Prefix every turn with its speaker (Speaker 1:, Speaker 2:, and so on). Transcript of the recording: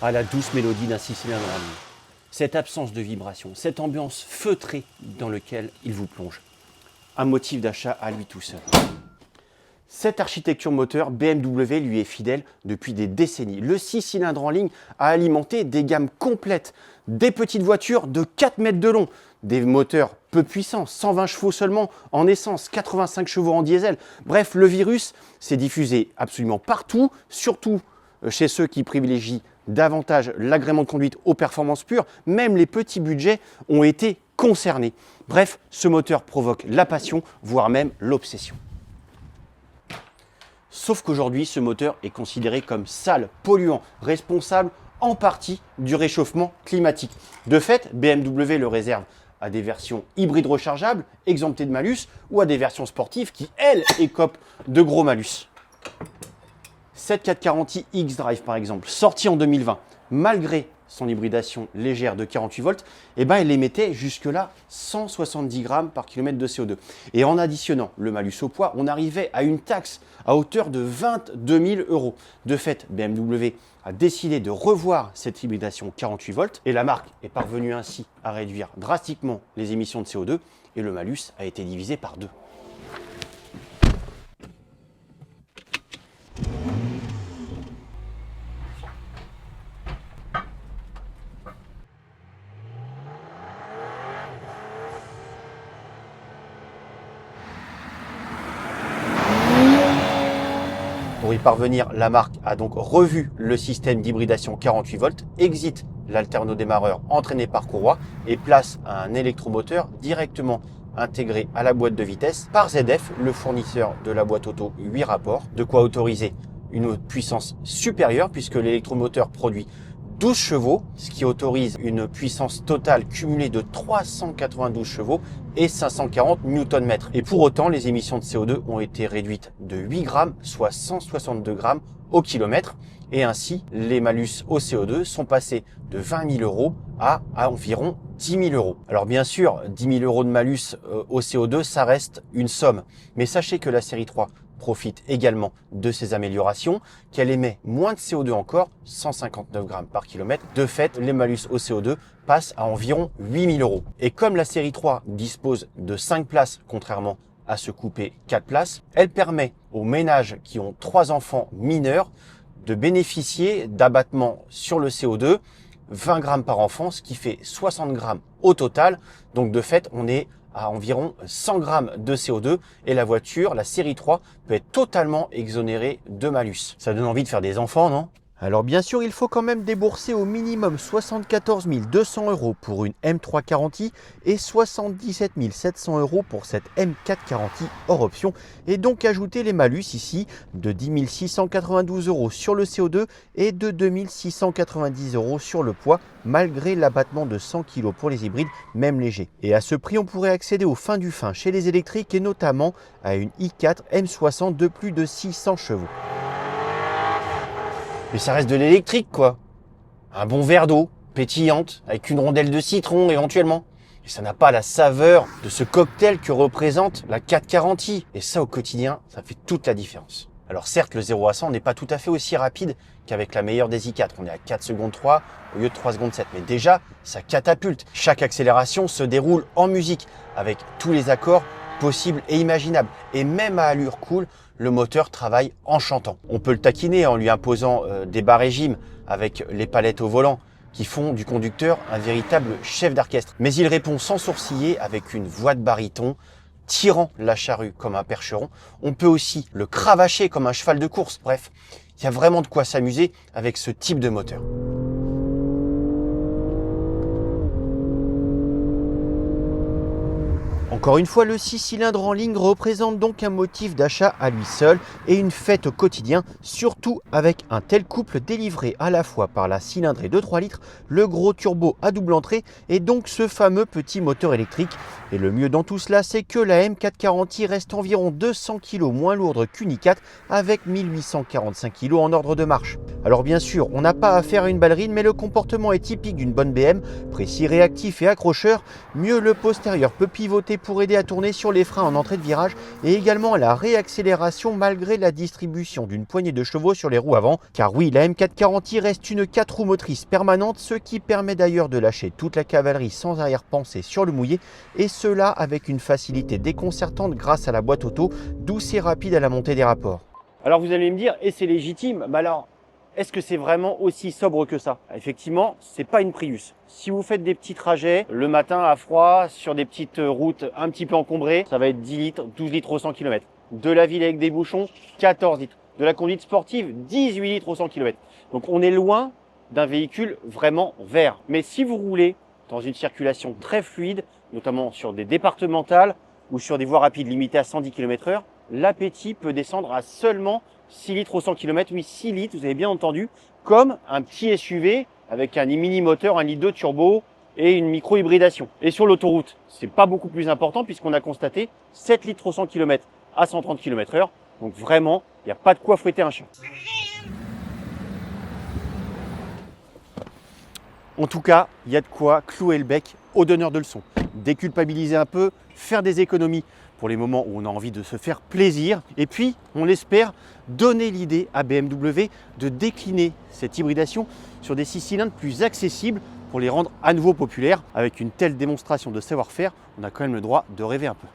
Speaker 1: à la douce mélodie d'un 6 cylindres en ligne. Cette absence de vibration, cette ambiance feutrée dans laquelle il vous plonge. Un motif d'achat à lui tout seul. Cette architecture moteur, BMW lui est fidèle depuis des décennies. Le 6 cylindres en ligne a alimenté des gammes complètes, des petites voitures de 4 mètres de long, des moteurs peu puissants, 120 chevaux seulement en essence, 85 chevaux en diesel. Bref, le virus s'est diffusé absolument partout, surtout chez ceux qui privilégient davantage l'agrément de conduite aux performances pures. Même les petits budgets ont été concernés. Bref, ce moteur provoque la passion, voire même l'obsession. Sauf qu'aujourd'hui, ce moteur est considéré comme sale, polluant, responsable en partie du réchauffement climatique. De fait, BMW le réserve à des versions hybrides rechargeables, exemptées de malus, ou à des versions sportives qui, elles, écopent de gros malus. Cette 440i X-Drive, par exemple, sortie en 2020, malgré son hybridation légère de 48 volts, elle émettait jusque-là 170 grammes par kilomètre de CO2. Et en additionnant le malus au poids, on arrivait à une taxe à hauteur de 22 000 euros. De fait, BMW a décidé de revoir cette hybridation 48 volts et la marque est parvenue ainsi à réduire drastiquement les émissions de CO2 et le malus a été divisé par 2. Pour y parvenir, la marque a donc revu le système d'hybridation 48 volts, exit l'alternodémarreur entraîné par courroie et place un électromoteur directement intégré à la boîte de vitesse par ZF, le fournisseur de la boîte auto 8 rapports, de quoi autoriser une puissance supérieure puisque l'électromoteur produit 12 chevaux, ce qui autorise une puissance totale cumulée de 392 chevaux et 540 Nm. Et pour autant, les émissions de CO2 ont été réduites de 8 grammes, soit 162 grammes au kilomètre. Et ainsi, les malus au CO2 sont passés de 20 000 euros à environ 10 000 euros. Alors bien sûr, 10 000 euros de malus au CO2, ça reste une somme. Mais sachez que la série 3 profite également de ces améliorations, qu'elle émet moins de CO2 encore, 159 grammes par kilomètre. De fait, les malus au CO2 passent à environ 8 000 euros. Et comme la série 3 dispose de 5 places, contrairement à ce coupé 4 places, elle permet aux ménages qui ont 3 enfants mineurs de bénéficier d'abattements sur le CO2, 20 grammes par enfant, ce qui fait 60 grammes au total. Donc de fait, on est à environ 100 grammes de CO2 et la voiture, la série 3, peut être totalement exonérée de malus. Ça donne envie de faire des enfants, non ? Alors bien sûr, il faut quand même débourser au minimum 74 200 euros pour une M340i et 77 700 euros pour cette M440i hors option et donc ajouter les malus ici de 10 692 euros sur le CO2 et de 2 690 euros sur le poids malgré l'abattement de 100 kg pour les hybrides, même légers. Et à ce prix, on pourrait accéder au fin du fin chez les électriques et notamment à une i4 M60 de plus de 600 chevaux. Mais ça reste de l'électrique, quoi. Un bon verre d'eau, pétillante, avec une rondelle de citron éventuellement. Et ça n'a pas la saveur de ce cocktail que représente la 440i. Et ça, au quotidien, ça fait toute la différence. Alors certes, le 0 à 100 n'est pas tout à fait aussi rapide qu'avec la meilleure des i4. On est à 4 secondes 3 au lieu de 3 secondes 7. Mais déjà, ça catapulte. Chaque accélération se déroule en musique, avec tous les accords possibles et imaginables. Et même à allure cool, le moteur travaille en chantant. On peut le taquiner en lui imposant des bas régimes avec les palettes au volant qui font du conducteur un véritable chef d'orchestre. Mais il répond sans sourciller avec une voix de baryton, tirant la charrue comme un percheron. On peut aussi le cravacher comme un cheval de course. Bref, il y a vraiment de quoi s'amuser avec ce type de moteur. Encore une fois, le 6 cylindres en ligne représente donc un motif d'achat à lui seul et une fête au quotidien, surtout avec un tel couple délivré à la fois par la cylindrée de 3 litres, le gros turbo à double entrée et donc ce fameux petit moteur électrique. Et le mieux dans tout cela, c'est que la M440i reste environ 200 kg moins lourde qu'une i4 avec 1845 kg en ordre de marche. Alors bien sûr, on n'a pas affaire à une ballerine, mais le comportement est typique d'une bonne BM, précis, réactif et accrocheur. Mieux, le postérieur peut pivoter pour pour aider à tourner sur les freins en entrée de virage et également à la réaccélération malgré la distribution d'une poignée de chevaux sur les roues avant. Car oui, la M440i reste une 4 roues motrices permanente, ce qui permet d'ailleurs de lâcher toute la cavalerie sans arrière-pensée sur le mouillé, et cela avec une facilité déconcertante grâce à la boîte auto, douce et rapide à la montée des rapports. Alors vous allez me dire, et c'est légitime, mais alors est-ce que c'est vraiment aussi sobre que ça? Effectivement, c'est pas une Prius. Si vous faites des petits trajets le matin à froid sur des petites routes un petit peu encombrées, ça va être 10 litres, 12 litres au 100 km. De la ville avec des bouchons, 14 litres. De la conduite sportive, 18 litres au 100 km. Donc on est loin d'un véhicule vraiment vert. Mais si vous roulez dans une circulation très fluide, notamment sur des départementales ou sur des voies rapides limitées à 110 km/h, l'appétit peut descendre à seulement 6 litres au 100 km. Oui, 6 litres, vous avez bien entendu, comme un petit SUV avec un mini moteur, 1,2 litre turbo et une micro-hybridation. Et sur l'autoroute, c'est pas beaucoup plus important puisqu'on a constaté 7 litres au 100 km à 130 km/h. Donc vraiment, il n'y a pas de quoi fouetter un chat. En tout cas, il y a de quoi clouer le bec aux donneurs de leçons. Déculpabiliser un peu, faire des économies pour les moments où on a envie de se faire plaisir. Et puis, on l'espère, donner l'idée à BMW de décliner cette hybridation sur des 6 cylindres plus accessibles pour les rendre à nouveau populaires. Avec une telle démonstration de savoir-faire, on a quand même le droit de rêver un peu.